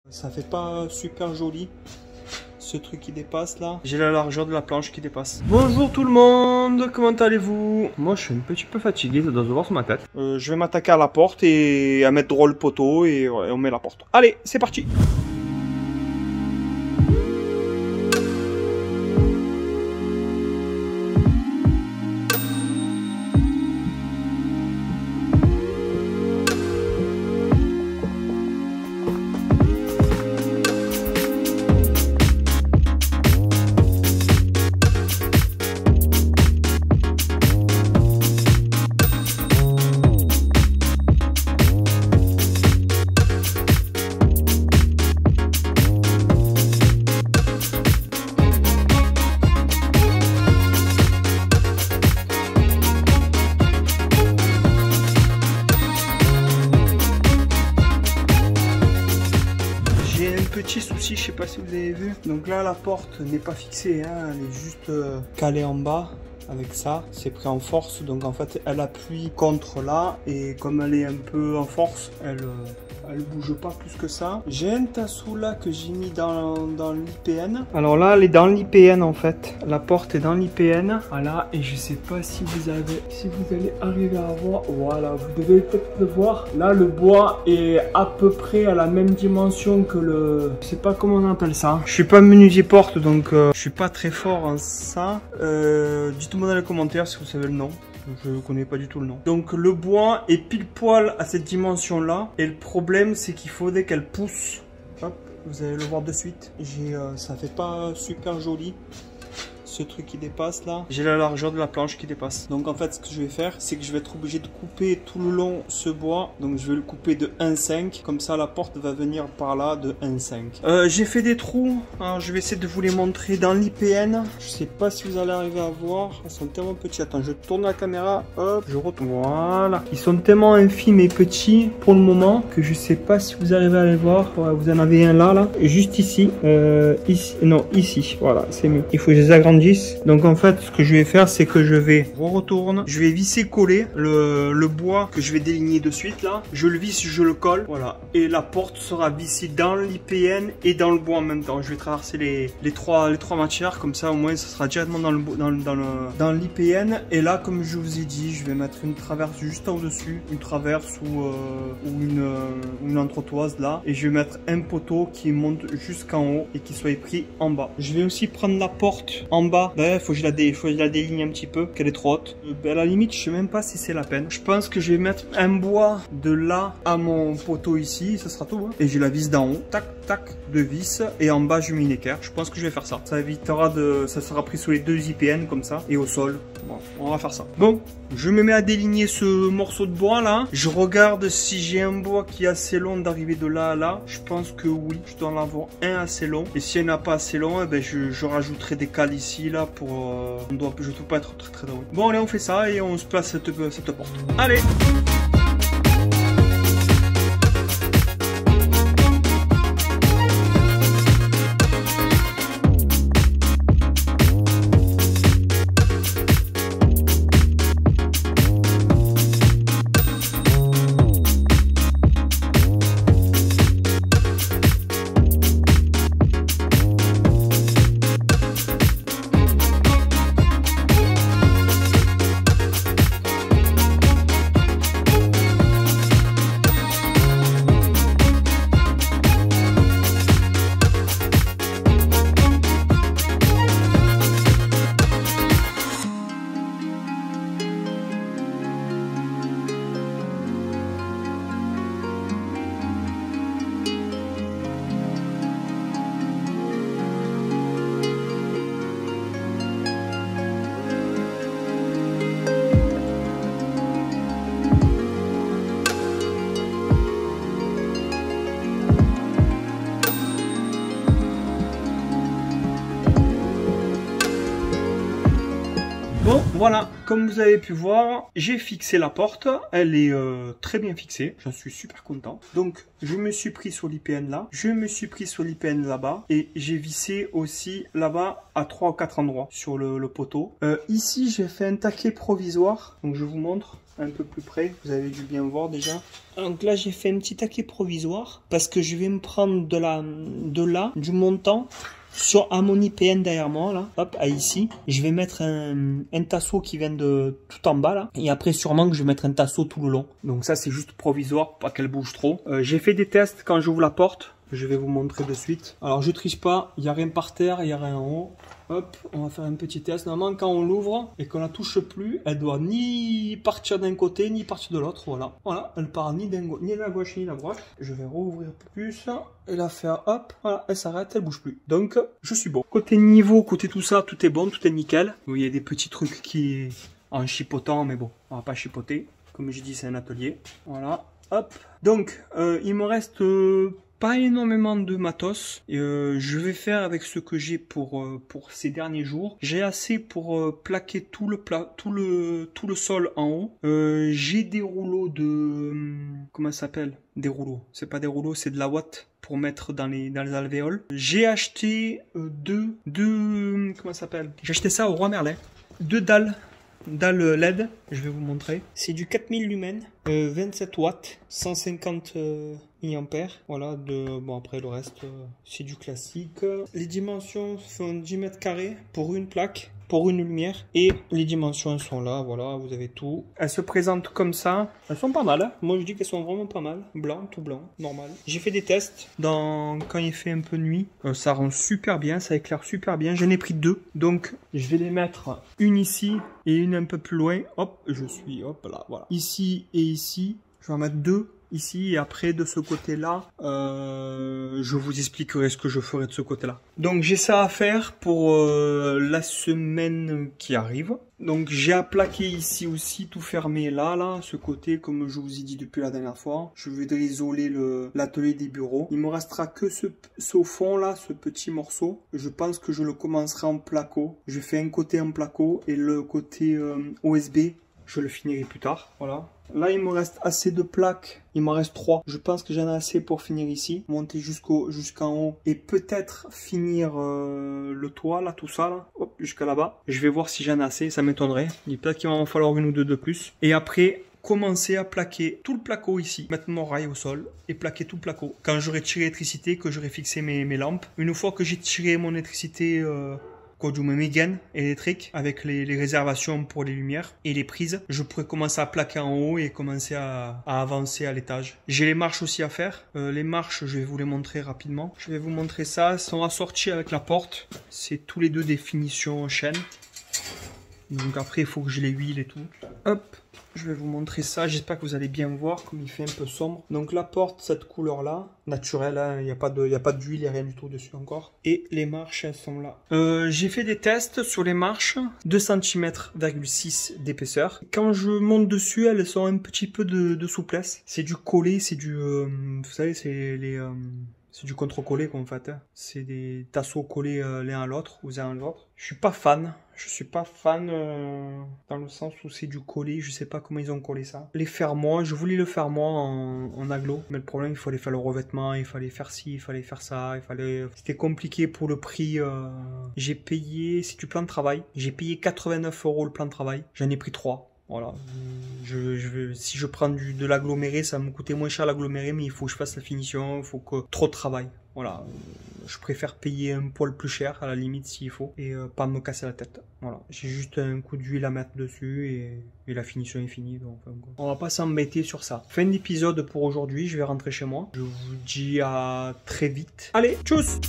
Ça fait pas super joli ce truc qui dépasse là. J'ai la largeur de la planche qui dépasse. Bonjour tout le monde, comment allez-vous? Moi je suis un petit peu fatigué, ça doit se voir sur ma tête. Je vais m'attaquer à la porte et à mettre droit le poteau et on met la porte. Allez, c'est parti. Petit souci, je sais pas si vous avez vu. Donc là la porte n'est pas fixée, hein, elle est juste calée en bas. Avec ça, c'est pris en force, donc en fait elle appuie contre là et comme elle est un peu en force, elle bouge pas plus que ça. J'ai un tassou là que j'ai mis dans l'IPN. Alors là elle est dans l'IPN en fait, la porte est dans l'IPN. Voilà, et je sais pas si vous allez arriver à voir. Voilà, vous devez peut-être le voir. Là le bois est à peu près à la même dimension que le... Je sais pas comment on appelle ça. Je suis pas menuisier porte donc je suis pas très fort en ça. Dites-moi dans les commentaires si vous savez le nom. Je connais pas du tout le nom. Donc le bois est pile poil à cette dimension là. Et le problème c'est qu'il faudrait qu'elle pousse. Hop, vous allez le voir de suite. Ça fait pas super joli. Ce truc qui dépasse là. J'ai la largeur de la planche qui dépasse. Donc en fait ce que je vais faire c'est que je vais être obligé de couper tout le long ce bois. Donc je vais le couper de 1,5. Comme ça la porte va venir par là de 1,5. J'ai fait des trous. Alors je vais essayer de vous les montrer dans l'IPN. Je sais pas si vous allez arriver à voir. Ils sont tellement petits. Attends, je tourne la caméra. Hop, je retourne. Voilà. Ils sont tellement infimes et petits pour le moment que je sais pas si vous arrivez à les voir. Ouais, vous en avez un là. Et juste ici. Ici. Non, ici. Voilà, c'est mieux. Il faut que je les agrandisse. Donc en fait ce que je vais faire c'est que je retourne, je vais visser coller le bois que je vais déligner de suite là, je le visse, je le colle, voilà, et la porte sera vissée dans l'IPN et dans le bois en même temps. Je vais traverser les trois matières, comme ça au moins ça sera directement dans l'IPN. Et là comme je vous ai dit, je vais mettre une traverse juste au dessus, une traverse ou une entretoise là, et je vais mettre un poteau qui monte jusqu'en haut et qui soit pris en bas. Je vais aussi prendre la porte en bas. Il faut que je la déligne un petit peu, qu'elle est trop haute. À la limite, je sais même pas si c'est la peine. Je pense que je vais mettre un bois de là à mon poteau ici, ça sera tout. Hein. Et je la visse d'en haut, tac, tac, de vis. Et en bas, je mets une équerre. Je pense que je vais faire ça. Ça évitera ça sera pris sous les deux IPN comme ça. Et au sol. Bon, on va faire ça. Bon, je me mets à déligner ce morceau de bois là. Je regarde si j'ai un bois qui est assez long d'arriver de là à là. Je pense que oui, je dois en avoir un assez long. Et si elle n'a pas assez long, eh ben je rajouterai des cales ici là pour... je ne dois pas être très drôle. Bon allez, on fait ça et on se place cette porte. Allez! Bon, voilà, comme vous avez pu voir, j'ai fixé la porte. Elle est très bien fixée. J'en suis super content. Donc, je me suis pris sur l'IPN là. Je me suis pris sur l'IPN là-bas. Et j'ai vissé aussi là-bas à 3 ou 4 endroits sur le poteau. Ici, j'ai fait un taquet provisoire. Donc, je vous montre un peu plus près. Vous avez dû bien voir déjà. Donc là, j'ai fait un petit taquet provisoire parce que je vais me prendre du montant à mon IPN derrière moi, là, hop, à ici. Je vais mettre un tasseau qui vient de tout en bas, là. Et après, sûrement que je vais mettre un tasseau tout le long. Donc ça, c'est juste provisoire, pour pas qu'elle bouge trop. J'ai fait des tests quand j'ouvre la porte. Je vais vous montrer de suite. Alors, je triche pas. Il n'y a rien par terre, il n'y a rien en haut. Hop, on va faire un petit test. Normalement, quand on l'ouvre et qu'on la touche plus, elle doit ni partir d'un côté, ni partir de l'autre. Voilà. Voilà, elle part ni de la gauche, ni de la droite. Je vais rouvrir plus et la faire, hop. Voilà, elle s'arrête, elle bouge plus. Donc, je suis bon. Côté niveau, côté tout ça, tout est bon, tout est nickel. Il y a des petits trucs qui, en chipotant, mais bon, on va pas chipoter. Comme je dis, c'est un atelier. Voilà, hop. Donc, il me reste pas énormément de matos. Je vais faire avec ce que j'ai pour ces derniers jours. J'ai assez pour plaquer tout le sol en haut. J'ai des rouleaux de comment ça s'appelle? Des rouleaux. C'est pas des rouleaux, c'est de la ouate pour mettre dans les alvéoles. J'ai acheté deux comment ça s'appelle? J'ai acheté ça au Roi Merlin. 2 dalles LED, je vais vous montrer. C'est du 4000 lumens, 27 watts, 150 mAh. Voilà, bon après le reste, c'est du classique. Les dimensions font 10 mètres carrés pour une plaque, pour une lumière. Et les dimensions sont là, voilà, vous avez tout. Elles se présentent comme ça. Elles sont pas mal, hein. Moi je dis qu'elles sont vraiment pas mal. Blanc, tout blanc, normal. J'ai fait des tests quand il fait un peu nuit. Ça rend super bien, ça éclaire super bien. J'en ai pris 2. Donc je vais les mettre une ici et une un peu plus loin. Hop, hop là, voilà. Ici et ici. Je vais en mettre 2. Ici et après de ce côté là je vous expliquerai ce que je ferai de ce côté là. Donc j'ai ça à faire pour la semaine qui arrive. Donc j'ai à plaquer ici aussi, tout fermé là, ce côté comme je vous ai dit depuis la dernière fois. Je vais isoler l'atelier des bureaux. Il me restera que ce fond là, ce petit morceau. Je pense que je le commencerai en placo. Je fais un côté en placo et le côté OSB je le finirai plus tard. Voilà. Là, il me reste assez de plaques. Il m'en reste 3. Je pense que j'en ai assez pour finir ici. Monter jusqu'en haut. Et peut-être finir le toit, là, tout ça, là. Hop, jusqu'à là-bas. Je vais voir si j'en ai assez. Ça m'étonnerait. Peut-être qu'il va en falloir 1 ou 2 de plus. Et après, commencer à plaquer tout le placo ici. Mettre mon rail au sol et plaquer tout le placo. Quand j'aurai tiré l'électricité, que j'aurai fixé mes lampes. Une fois que j'ai tiré mon électricité... mes gaines électriques avec les réservations pour les lumières et les prises, je pourrais commencer à plaquer en haut et commencer à avancer à l'étage. J'ai les marches aussi à faire. Les marches, je vais vous les montrer rapidement. Je vais vous montrer ça. Elles sont assorties avec la porte. C'est tous les deux des finitions chaîne. Donc après, il faut que je les huile et tout. Hop, je vais vous montrer ça. J'espère que vous allez bien voir comme il fait un peu sombre. Donc la porte, cette couleur-là, naturelle, hein, il n'y a pas d'huile, il n'y a rien du tout dessus encore. Et les marches, elles sont là. J'ai fait des tests sur les marches, 2 cm,6 cm d'épaisseur. Quand je monte dessus, elles sont un petit peu de souplesse. C'est du collé, c'est du... vous savez, c'est du contre-collé qu'on fait. Hein. C'est des tasseaux collés l'un à l'autre, ou l'un à l'autre. Je suis pas fan. Je suis pas fan dans le sens où c'est du collé. Je sais pas comment ils ont collé ça. Les fermoirs, je voulais le faire moi en aglo. Mais le problème, il fallait faire le revêtement, il fallait faire ci, il fallait faire ça. C'était compliqué pour le prix. J'ai payé, c'est du plan de travail. J'ai payé 89 € le plan de travail. J'en ai pris 3. Voilà, si je prends de l'aggloméré, ça va me coûter moins cher l'aggloméré, mais il faut que je fasse la finition, il faut que trop de travail. Voilà, je préfère payer un poil plus cher à la limite s'il faut et pas me casser la tête. Voilà, j'ai juste un coup d'huile à mettre dessus et la finition est finie. Donc on va pas s'embêter sur ça. Fin d'épisode pour aujourd'hui, je vais rentrer chez moi. Je vous dis à très vite. Allez, tchuss!